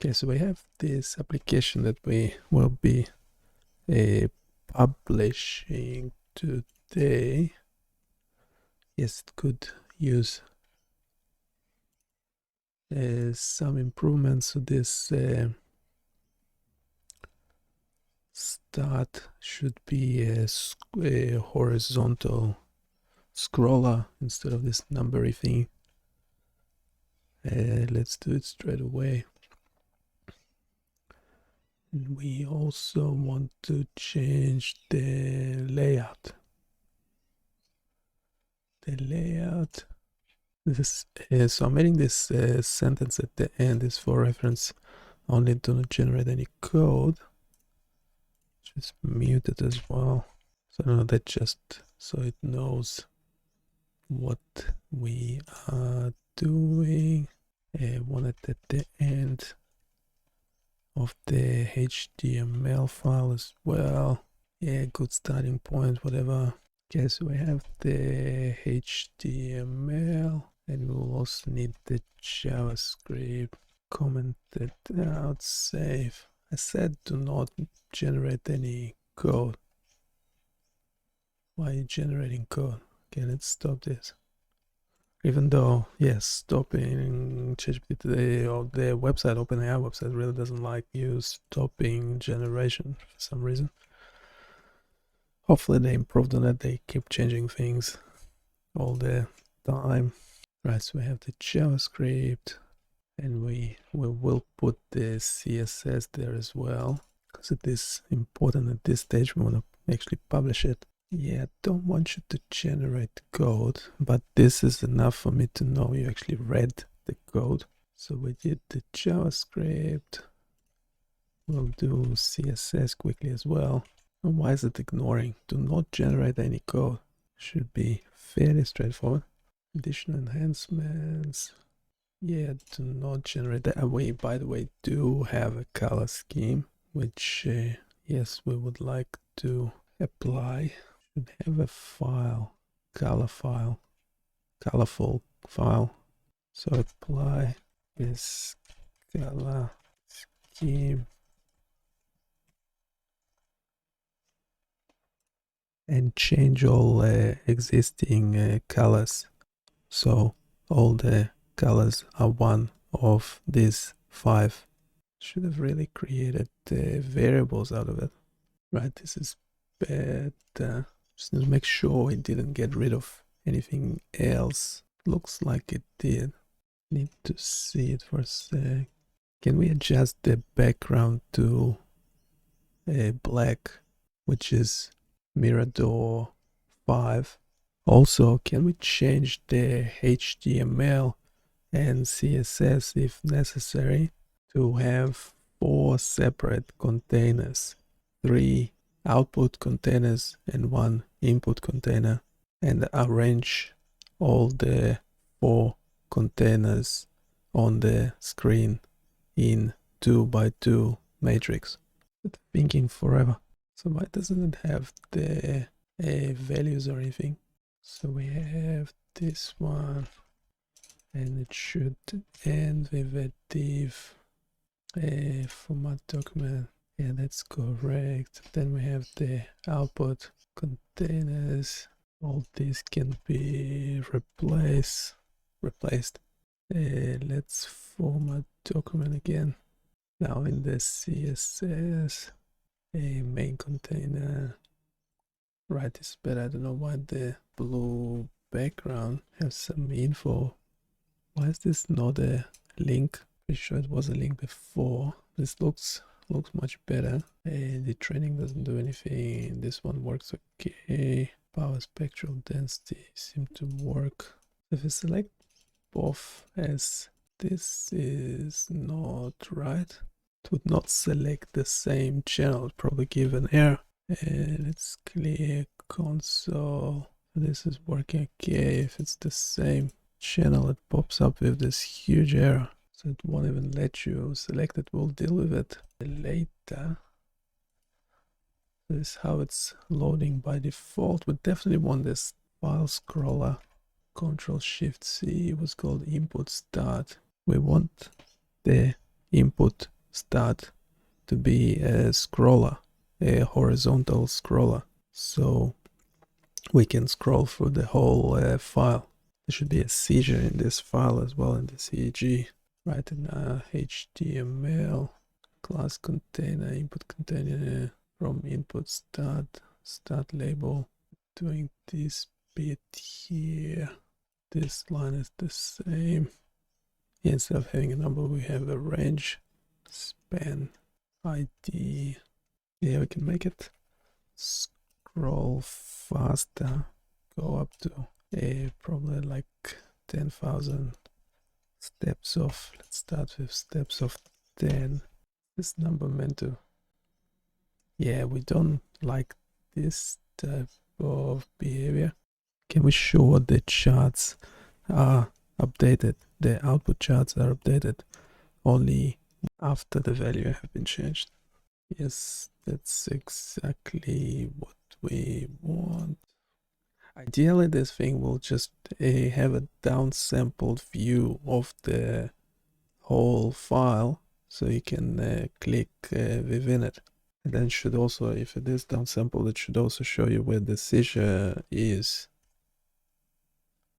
Okay, so we have this application that we will be publishing today. Yes, it could use some improvements. So this start should be a horizontal scroller instead of this numbery thing. Let's do it straight away. And we also want to change the layout. This is, so I'm adding this sentence at the end is for reference only, do not generate any code. Just mute it as well. So no, that just so it knows what we are doing. Want it at the end of the HTML file as well. Yeah, good starting point, whatever. Okay, so we have the HTML and we'll also need the JavaScript. Comment it out, save. I said do not generate any code. Why are you generating code? Okay, let's stop this. Even though, yes, stopping ChatGPT or the website, OpenAI website, really doesn't like you stopping generation for some reason. Hopefully they improved on that. They keep changing things all the time. Right, so we have the JavaScript and we will put the CSS there as well because it is important at this stage. We want to actually publish it. Yeah, I don't want you to generate code, but this is enough for me to know you actually read the code. So we did the JavaScript. We'll do CSS quickly as well. And why is it ignoring? Do not generate any code. Should be fairly straightforward. Additional enhancements. Yeah, do not generate that. We, by the way, do have a color scheme, which, yes, we would like to apply. Should have a file, colorful file. So apply this color scheme and change all existing colors. So all the colors are one of these 5. Should have really created variables out of it. Right, this is better. Just need to make sure it didn't get rid of anything else. Looks like it did. Need to see it for a sec. Can we adjust the background to black, which is Mirador 5? Also, can we change the HTML and CSS if necessary to have 4 separate containers, 3 output containers and 1 input container, and arrange all the 4 containers on the screen in 2x2 matrix? Thinking forever. So why doesn't it have the values or anything? So we have this one and it should end with a div format document. Yeah, that's correct. Then we have the output containers. All these can be replaced. Let's format document again. Now in the CSS, a main container. Right, it's better. I don't know why the blue background has some info. Why is this not a link? Pretty sure it was a link before. This looks much better. The training doesn't do anything. This one works okay. Power spectral density seem to work. If I select both as this is not right, it would not select the same channel. It'd probably give an error. Let's clear console. This is working okay. If it's the same channel, it pops up with this huge error. So it won't even let you select it. We'll deal with it later. This is how it's loading by default. We definitely want this file scroller. Control-Shift-C was called input start. We want the input start to be a scroller, a horizontal scroller. So we can scroll through the whole file. There should be a seizure in this file as well, in the CG. Write in HTML class container, input container from input start label. Doing this bit here. This line is the same. Instead of having a number, we have a range. Span ID. Yeah, we can make it scroll faster. Go up to probably like 10,000 steps of. Let's start with steps of 10. This number meant to. Yeah, we don't like this type of behavior. Can we show what the charts are updated? The output charts are updated only after the value have been changed. Yes, that's exactly what we want. Ideally, this thing will just have a downsampled view of the whole file, so you can click within it. And then should also, if it is downsampled, it should also show you where the seizure is.